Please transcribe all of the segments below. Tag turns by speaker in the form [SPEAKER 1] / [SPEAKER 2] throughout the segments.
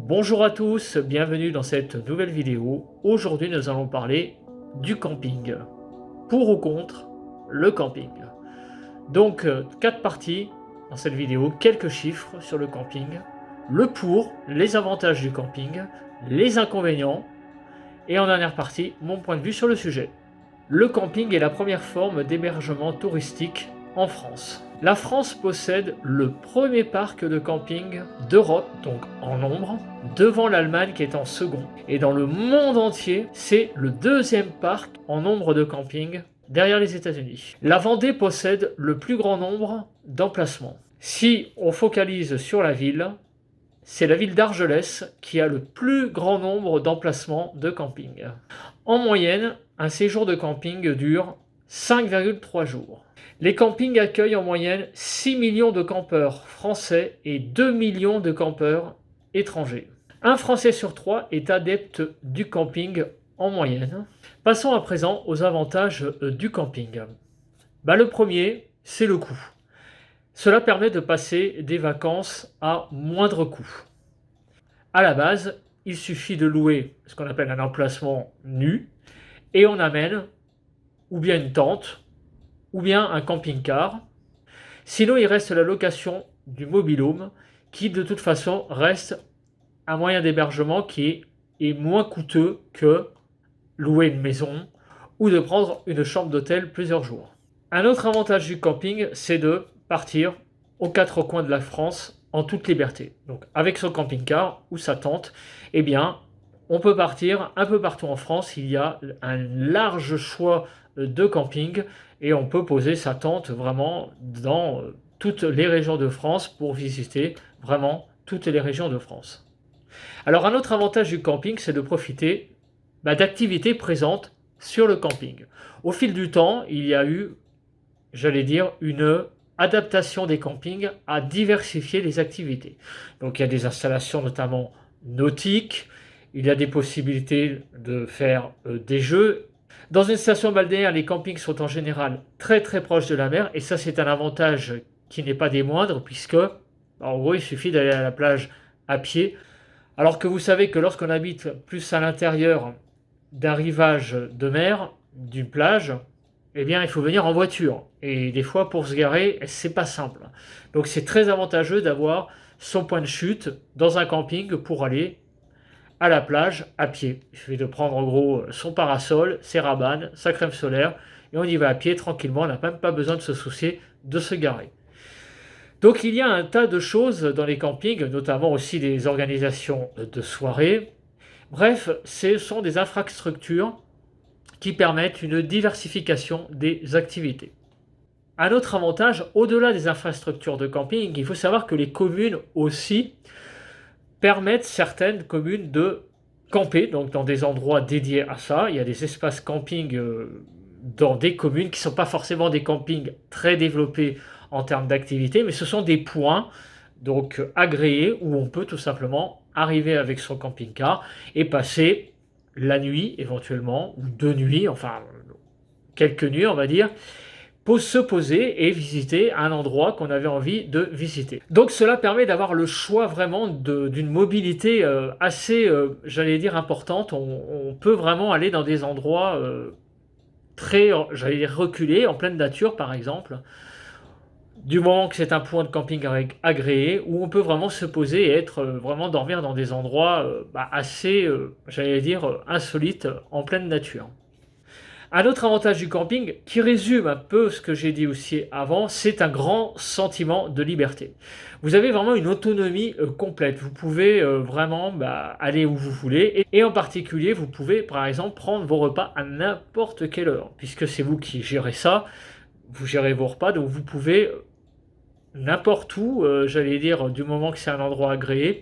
[SPEAKER 1] Bonjour à tous, bienvenue dans cette nouvelle vidéo. Aujourd'hui, nous allons parler du camping. Pour ou contre le camping. Donc, 4 parties dans cette vidéo, quelques chiffres sur le camping, le pour, les avantages du camping, les inconvénients, et en dernière partie, mon point de vue sur le sujet. Le camping est la première forme d'hébergement touristique en France. La France possède le premier parc de camping d'Europe, donc en nombre, devant l'Allemagne qui est en second. Et dans le monde entier, c'est le deuxième parc en nombre de campings derrière les États-Unis. La Vendée possède le plus grand nombre d'emplacements. Si on focalise sur la ville, c'est la ville d'Argelès qui a le plus grand nombre d'emplacements de camping. En moyenne, un séjour de camping dure 5,3 jours. Les campings accueillent en moyenne 6 millions de campeurs français et 2 millions de campeurs étrangers. Un Français sur 3 est adepte du camping en moyenne. Passons à présent aux avantages du camping. Le premier, c'est le coût. Cela permet de passer des vacances à moindre coût. À la base, il suffit de louer ce qu'on appelle un emplacement nu et on amène ou bien une tente ou bien un camping-car. Sinon, il reste la location du mobil-home qui de toute façon reste un moyen d'hébergement qui est moins coûteux que louer une maison ou de prendre une chambre d'hôtel plusieurs jours. Un autre avantage du camping, c'est de partir aux quatre coins de la France en toute liberté. Donc avec son camping-car ou sa tente, eh bien, on peut partir un peu partout en France. Il y a un large choix de camping et on peut poser sa tente vraiment dans toutes les régions de France pour visiter vraiment toutes les régions de France. Alors un autre avantage du camping, c'est de profiter d'activités présentes sur le camping. Au fil du temps, il y a eu, j'allais dire, une adaptation des campings à diversifier les activités. Donc il y a des installations notamment nautiques, il y a des possibilités de faire des jeux. Dans une station balnéaire, les campings sont en général très très proches de la mer et ça c'est un avantage qui n'est pas des moindres puisque en gros il suffit d'aller à la plage à pied. Alors que vous savez que lorsqu'on habite plus à l'intérieur d'un rivage de mer, d'une plage, eh bien il faut venir en voiture. Et des fois pour se garer, c'est pas simple. Donc c'est très avantageux d'avoir son point de chute dans un camping pour aller à la plage à pied. Il suffit de prendre en gros son parasol, ses rabanes, sa crème solaire, et on y va à pied tranquillement, on n'a même pas besoin de se soucier de se garer. Donc il y a un tas de choses dans les campings, notamment aussi des organisations de soirées. Bref, ce sont des infrastructures qui permettent une diversification des activités. Un autre avantage, au-delà des infrastructures de camping, il faut savoir que les communes aussi permettent certaines communes de camper, donc dans des endroits dédiés à ça. Il y a des espaces camping dans des communes qui ne sont pas forcément des campings très développés en termes d'activité, mais ce sont des points donc agréés où on peut tout simplement arriver avec son camping-car et passer la nuit éventuellement, ou 2 nuits, enfin quelques nuits on va dire, pour se poser et visiter un endroit qu'on avait envie de visiter. Donc cela permet d'avoir le choix vraiment d'une mobilité assez, j'allais dire, importante. On peut vraiment aller dans des endroits très, j'allais dire, reculés, en pleine nature par exemple, du moment que c'est un point de camping agréé, où on peut vraiment se poser et être vraiment dormir dans des endroits assez, j'allais dire, insolites en pleine nature. Un autre avantage du camping, qui résume un peu ce que j'ai dit aussi avant, c'est un grand sentiment de liberté. Vous avez vraiment une autonomie complète. Vous pouvez vraiment aller où vous voulez. Et en particulier, vous pouvez par exemple prendre vos repas à n'importe quelle heure, puisque c'est vous qui gérez ça. Vous gérez vos repas, donc vous pouvez n'importe où, j'allais dire, du moment que c'est un endroit agréé,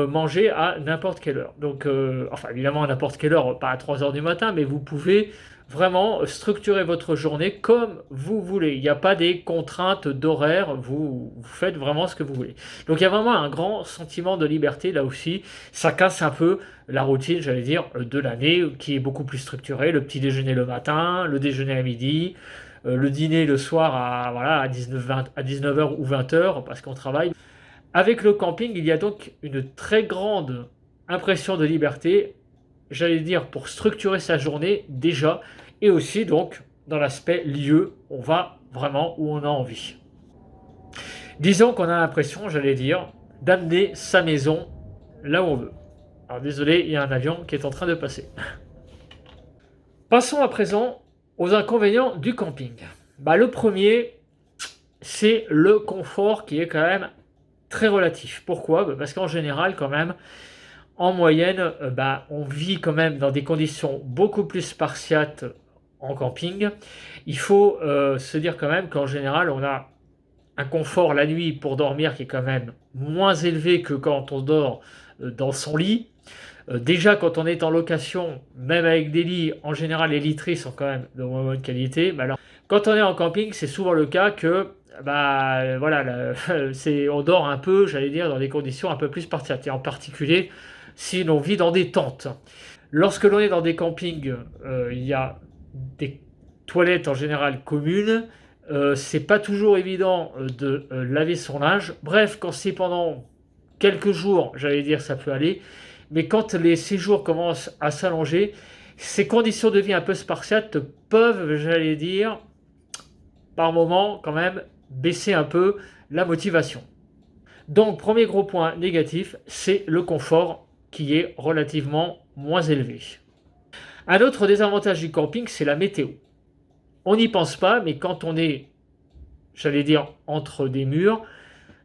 [SPEAKER 1] manger à n'importe quelle heure. Donc, enfin, évidemment, à n'importe quelle heure, pas à 3 heures du matin, mais vous pouvez vraiment structurer votre journée comme vous voulez. Il n'y a pas des contraintes d'horaire, vous faites vraiment ce que vous voulez. Donc, il y a vraiment un grand sentiment de liberté, là aussi. Ça casse un peu la routine, j'allais dire, de l'année, qui est beaucoup plus structurée. Le petit déjeuner le matin, le déjeuner à midi, le dîner le soir à 19h ou 20h parce qu'on travaille. Avec le camping, il y a donc une très grande impression de liberté, j'allais dire pour structurer sa journée déjà, et aussi donc dans l'aspect lieu, on va vraiment où on a envie. Disons qu'on a l'impression, j'allais dire, d'amener sa maison là où on veut. Alors désolé, il y a un avion qui est en train de passer. Passons à présent aux inconvénients du camping. Le premier, c'est le confort qui est quand même très relatif. Pourquoi? Parce qu'en général, quand même, en moyenne, on vit quand même dans des conditions beaucoup plus spartiates en camping. Il faut se dire quand même qu'en général, on a un confort la nuit pour dormir qui est quand même moins élevé que quand on dort dans son lit. Déjà, quand on est en location, même avec des lits, en général, les literies sont quand même de moins bonne qualité. Mais alors, quand on est en camping, c'est souvent le cas que, voilà, on dort un peu, j'allais dire, dans des conditions un peu plus spartiates. Et en particulier, si l'on vit dans des tentes. Lorsque l'on est dans des campings, il y a des toilettes en général communes. C'est pas toujours évident de laver son linge. Bref, quand c'est pendant quelques jours, j'allais dire, ça peut aller. Mais quand les séjours commencent à s'allonger, ces conditions de vie un peu spartiates peuvent, j'allais dire, par moment quand même, baisser un peu la motivation. Donc, premier gros point négatif, c'est le confort qui est relativement moins élevé. Un autre désavantage du camping, c'est la météo. On n'y pense pas, mais quand on est, j'allais dire, entre des murs,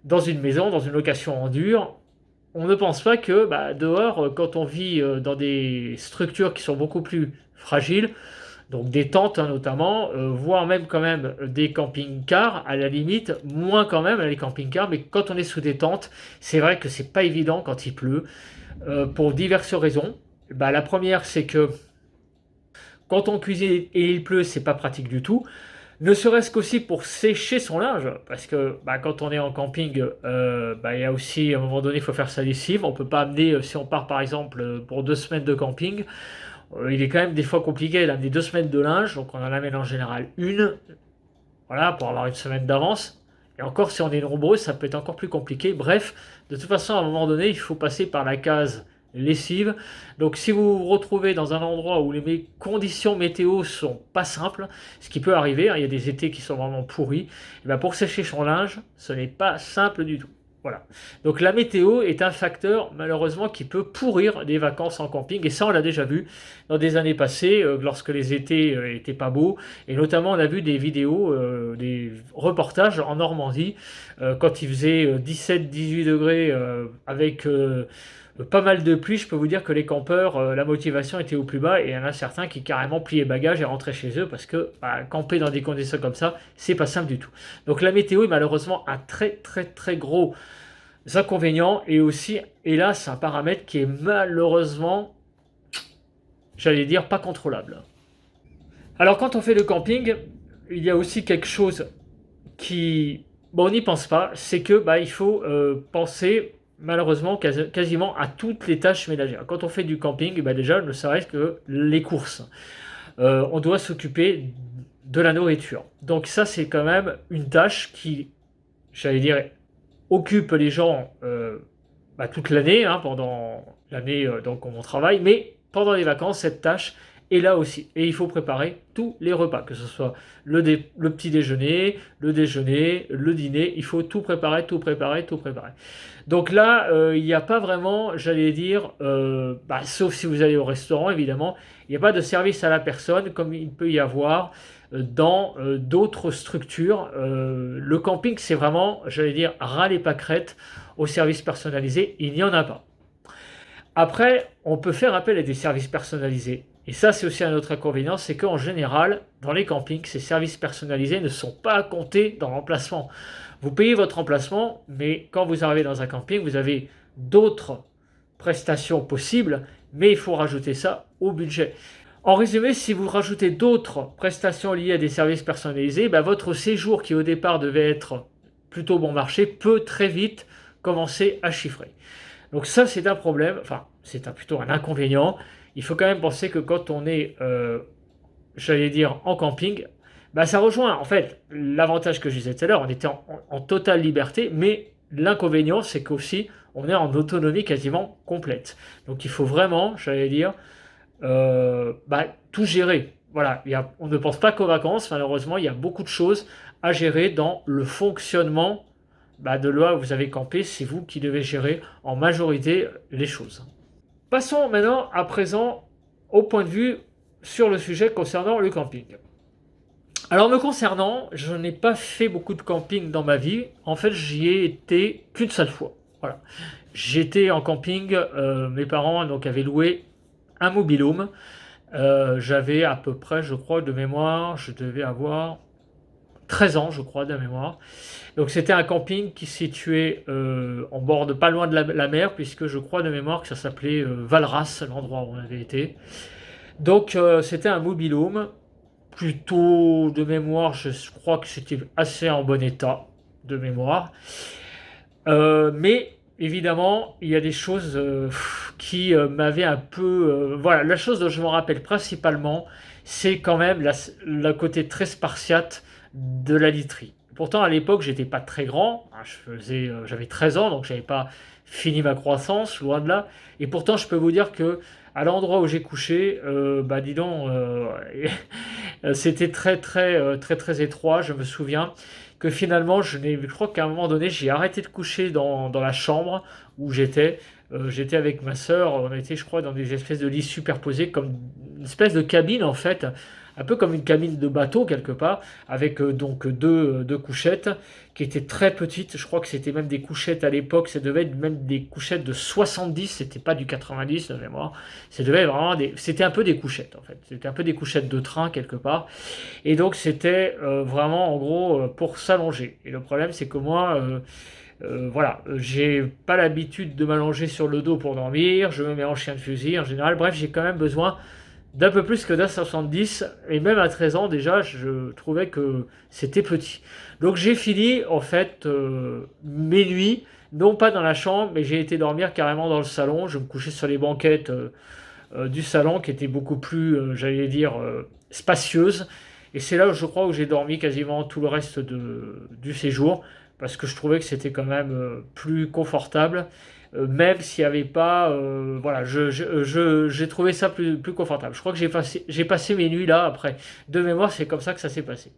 [SPEAKER 1] dans une maison, dans une location en dur, on ne pense pas que dehors, quand on vit dans des structures qui sont beaucoup plus fragiles, donc des tentes notamment, voire même quand même des camping-cars, à la limite, moins quand même les camping-cars, mais quand on est sous des tentes, c'est vrai que c'est pas évident quand il pleut, pour diverses raisons. La première, c'est que quand on cuisine et il pleut, c'est pas pratique du tout. Ne serait-ce qu'aussi pour sécher son linge, parce que quand on est en camping, il y a aussi, à un moment donné, il faut faire sa lessive. On peut pas amener, si on part par exemple pour 2 semaines de camping, il est quand même des fois compliqué d'amener 2 semaines de linge, donc on en amène en général une, voilà, pour avoir une semaine d'avance. Et encore, si on est nombreux, ça peut être encore plus compliqué. Bref, de toute façon, à un moment donné, il faut passer par la case lessive. Donc si vous vous retrouvez dans un endroit où les conditions météo sont pas simples, ce qui peut arriver, il y a des étés qui sont vraiment pourris, et pour sécher son linge, ce n'est pas simple du tout. Voilà. Donc la météo est un facteur malheureusement qui peut pourrir des vacances en camping, et ça on l'a déjà vu dans des années passées, lorsque les étés étaient pas beaux, et notamment on a vu des vidéos, des reportages en Normandie, quand il faisait 17-18 degrés avec pas mal de pluie. Je peux vous dire que les campeurs, la motivation était au plus bas, et il y en a certains qui carrément pliaient bagages et rentraient chez eux parce que camper dans des conditions comme ça, c'est pas simple du tout. Donc la météo est malheureusement un très très très gros inconvénient, et aussi, hélas, un paramètre qui est malheureusement, j'allais dire, pas contrôlable. Alors quand on fait le camping, il y a aussi quelque chose qui, on n'y pense pas, c'est que il faut penser malheureusement quasiment à toutes les tâches ménagères. Quand on fait du camping, déjà, ne serait-ce que les courses. On doit s'occuper de la nourriture. Donc ça, c'est quand même une tâche qui, j'allais dire, occupe les gens toute l'année, pendant l'année donc on travaille, mais pendant les vacances, cette tâche est là aussi. Et il faut préparer tous les repas, que ce soit le petit déjeuner, le déjeuner, le dîner, il faut tout préparer, tout préparer, tout préparer. Donc là, il n'y a pas vraiment, j'allais dire, sauf si vous allez au restaurant, évidemment, il n'y a pas de service à la personne comme il peut y avoir dans d'autres structures. Le camping, c'est vraiment, j'allais dire, ras les pâquerettes au service personnalisé, il n'y en a pas. Après, on peut faire appel à des services personnalisés. Et ça, c'est aussi un autre inconvénient, c'est qu'en général, dans les campings, ces services personnalisés ne sont pas comptés dans l'emplacement. Vous payez votre emplacement, mais quand vous arrivez dans un camping, vous avez d'autres prestations possibles, mais il faut rajouter ça au budget. En résumé, si vous rajoutez d'autres prestations liées à des services personnalisés, votre séjour qui au départ devait être plutôt bon marché peut très vite commencer à chiffrer. Donc ça, c'est un problème, enfin, plutôt un inconvénient. Il faut quand même penser que quand on est, j'allais dire, en camping, ça rejoint en fait l'avantage que je disais tout à l'heure, on était en totale liberté, mais l'inconvénient, c'est qu'aussi, on est en autonomie quasiment complète. Donc il faut vraiment, j'allais dire, tout gérer. Voilà, on ne pense pas qu'aux vacances, malheureusement, il y a beaucoup de choses à gérer dans le fonctionnement de là où vous avez campé. C'est vous qui devez gérer en majorité les choses. Passons maintenant à présent au point de vue sur le sujet concernant le camping. Alors me concernant, je n'ai pas fait beaucoup de camping dans ma vie. En fait, j'y ai été qu'une seule fois. Voilà. J'étais en camping, mes parents donc avaient loué un mobil-home. J'avais à peu près, je crois, de mémoire, je devais avoir 13 ans, je crois, de mémoire. Donc c'était un camping qui se situait en bord de pas loin de la mer, puisque je crois de mémoire que ça s'appelait Valras, l'endroit où on avait été. Donc c'était un mobil-home, plutôt de mémoire, je crois que c'était assez en bon état de mémoire. Mais évidemment, il y a des choses qui m'avaient un peu... voilà, la chose dont je me rappelle principalement, c'est quand même le côté très spartiate de la literie. Pourtant, à l'époque, j'étais pas très grand. Hein, j'avais 13 ans, donc j'avais pas fini ma croissance, loin de là. Et pourtant, je peux vous dire que à l'endroit où j'ai couché, dis donc, c'était très étroit. Je me souviens que finalement, je crois qu'à un moment donné, j'ai arrêté de coucher dans la chambre où j'étais. J'étais avec ma sœur, on était, je crois, dans des espèces de lits superposés, comme une espèce de cabine en fait, un peu comme une cabine de bateau quelque part, avec donc deux couchettes qui étaient très petites. Je crois que c'était même des couchettes à l'époque, ça devait être même des couchettes de 70, c'était pas du 90 de mémoire. C'était un peu des couchettes en fait, c'était un peu des couchettes de train quelque part. Et donc c'était vraiment en gros pour s'allonger. Et le problème c'est que moi, voilà, j'ai pas l'habitude de m'allonger sur le dos pour dormir, je me mets en chien de fusil en général. Bref, j'ai quand même besoin d'un peu plus que d'un 70, et même à 13 ans déjà, je trouvais que c'était petit. Donc j'ai fini en fait mes nuits, non pas dans la chambre, mais j'ai été dormir carrément dans le salon. Je me couchais sur les banquettes du salon qui étaient beaucoup plus, j'allais dire, spacieuses. Et c'est là où je crois où j'ai dormi quasiment tout le reste du séjour, parce que je trouvais que c'était quand même plus confortable, même s'il n'y avait pas... voilà, j'ai trouvé ça plus confortable. Je crois que j'ai passé mes nuits là, après. De mémoire, c'est comme ça que ça s'est passé.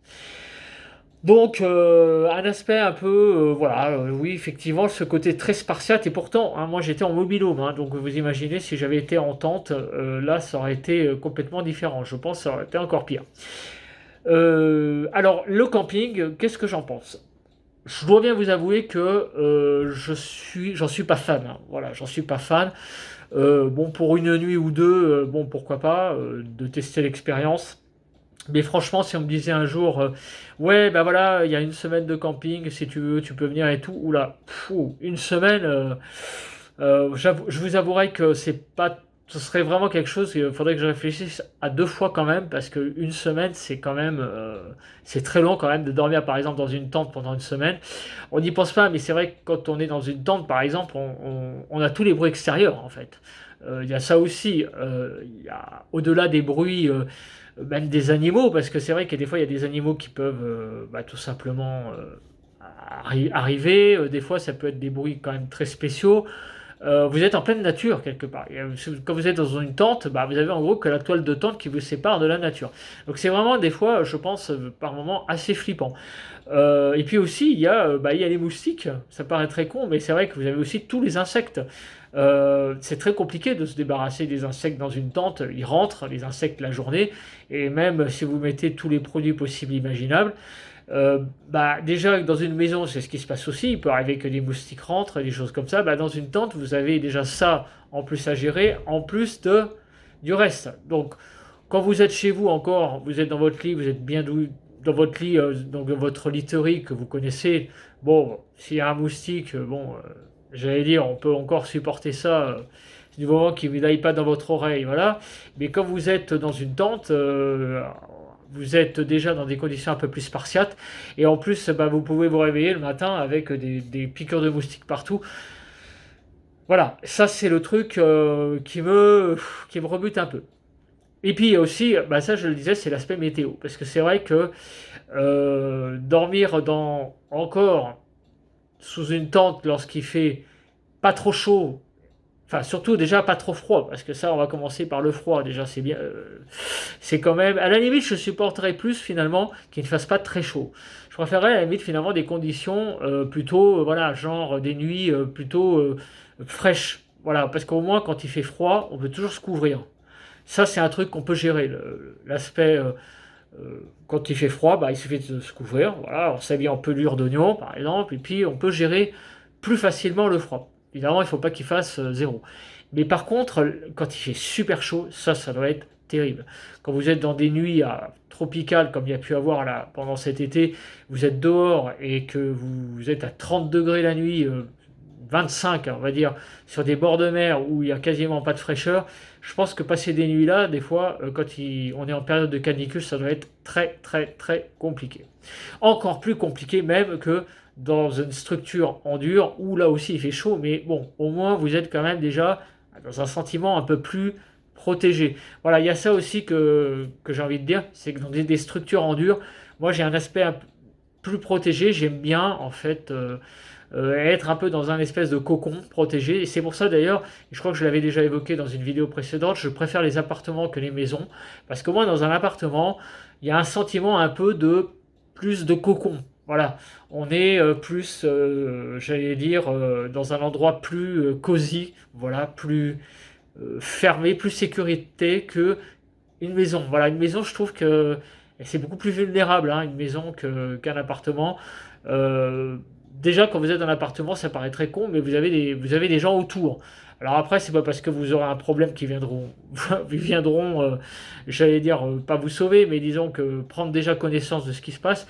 [SPEAKER 1] Donc, un aspect un peu, voilà, oui, effectivement, ce côté très spartiate, et pourtant, hein, moi j'étais en mobil-home, hein, donc vous imaginez, si j'avais été en tente, là, ça aurait été complètement différent, je pense que ça aurait été encore pire. Alors, le camping, qu'est-ce que j'en pense? Je dois bien vous avouer que j'en suis pas fan, hein, voilà, j'en suis pas fan. Bon, pour une nuit ou deux, bon, pourquoi pas, de tester l'expérience. Mais franchement, si on me disait un jour, ouais, ben voilà, il y a une semaine de camping, si tu veux, tu peux venir et tout, oula, une semaine, je vous avouerai que ce serait vraiment quelque chose, il faudrait que je réfléchisse à deux fois quand même, parce qu'une semaine, c'est quand même, c'est très long quand même de dormir par exemple dans une tente pendant une semaine. On n'y pense pas, mais c'est vrai que quand on est dans une tente par exemple, on a tous les bruits extérieurs en fait. Il y a ça aussi, il y a au-delà des bruits même des animaux, parce que c'est vrai que des fois il y a des animaux qui peuvent tout simplement arriver, des fois ça peut être des bruits quand même très spéciaux. Vous êtes en pleine nature quelque part. Quand vous êtes dans une tente, vous avez en gros que la toile de tente qui vous sépare de la nature. Donc c'est vraiment des fois, je pense, par moments assez flippant. Et puis aussi, il y a les moustiques. Ça paraît très con, mais c'est vrai que vous avez aussi tous les insectes. C'est très compliqué de se débarrasser des insectes dans une tente. Ils rentrent, les insectes, la journée. Et même si vous mettez tous les produits possibles et imaginables, déjà dans une maison, c'est ce qui se passe aussi. Il peut arriver que des moustiques rentrent, des choses comme ça. Dans une tente, vous avez déjà ça en plus à gérer, en plus du reste. Donc, quand vous êtes chez vous encore, vous êtes dans votre lit, vous êtes bien dans votre lit, donc dans votre literie que vous connaissez. Bon, s'il y a un moustique, j'allais dire, on peut encore supporter ça. Du moment qu'il n'aille pas dans votre oreille, voilà. Mais quand vous êtes dans une tente, vous êtes déjà dans des conditions un peu plus spartiates, et en plus, vous pouvez vous réveiller le matin avec des piqûres de moustiques partout. Voilà, ça c'est le truc qui me rebute un peu. Et puis aussi, ça je le disais, c'est l'aspect météo, parce que c'est vrai que dormir encore sous une tente lorsqu'il fait pas trop chaud, enfin surtout déjà pas trop froid, parce que ça on va commencer par le froid, déjà c'est bien, c'est quand même, à la limite je supporterais plus finalement qu'il ne fasse pas très chaud. Je préférerais à la limite finalement des conditions plutôt, voilà, genre des nuits plutôt fraîches, voilà, parce qu'au moins quand il fait froid, on peut toujours se couvrir. Ça c'est un truc qu'on peut gérer, l'aspect quand il fait froid, bah, il suffit de se couvrir, voilà, on s'habille en pelure d'oignon par exemple, et puis on peut gérer plus facilement le froid. Évidemment, il ne faut pas qu'il fasse 0. Mais par contre, quand il fait super chaud, ça doit être terrible. Quand vous êtes dans des nuits tropicales, comme il y a pu avoir là, pendant cet été, vous êtes dehors et que vous êtes à 30 degrés la nuit, 25, on va dire, sur des bords de mer où il n'y a quasiment pas de fraîcheur, je pense que passer des nuits là, des fois, quand on est en période de canicule, ça doit être très très très compliqué. Encore plus compliqué même que dans une structure en dur où là aussi il fait chaud, mais bon, au moins vous êtes quand même déjà dans un sentiment un peu plus protégé. Voilà, il y a ça aussi que j'ai envie de dire, c'est que dans des structures en dur, moi j'ai un aspect un peu plus protégé, j'aime bien en fait être un peu dans un espèce de cocon protégé. Et c'est pour ça d'ailleurs, je crois que je l'avais déjà évoqué dans une vidéo précédente, je préfère les appartements que les maisons. Parce qu'au moins dans un appartement, il y a un sentiment un peu de plus de cocon. Voilà, on est plus, j'allais dire, dans un endroit plus cosy, voilà, plus fermé, plus sécurité que une maison. Voilà, une maison, je trouve que c'est beaucoup plus vulnérable, hein, une maison qu'un appartement. Euh, Déjà, quand vous êtes dans un appartement, ça paraît très con, mais vous avez des gens autour. Alors après, c'est pas parce que vous aurez un problème qu'ils viendront, ils viendront, j'allais dire, pas vous sauver, mais disons que prendre déjà connaissance de ce qui se passe.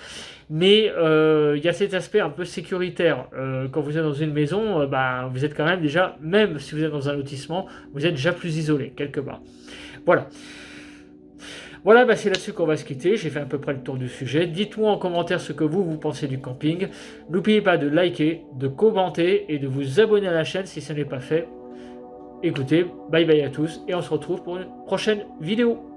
[SPEAKER 1] Mais il y a cet aspect un peu sécuritaire. Quand vous êtes dans une maison, bah, vous êtes quand même déjà, même si vous êtes dans un lotissement, vous êtes déjà plus isolé quelque part. Voilà. Voilà, bah c'est là-dessus qu'on va se quitter. J'ai fait à peu près le tour du sujet. Dites-moi en commentaire ce que vous pensez du camping. N'oubliez pas de liker, de commenter et de vous abonner à la chaîne si ce n'est pas fait. Écoutez, bye bye à tous et on se retrouve pour une prochaine vidéo.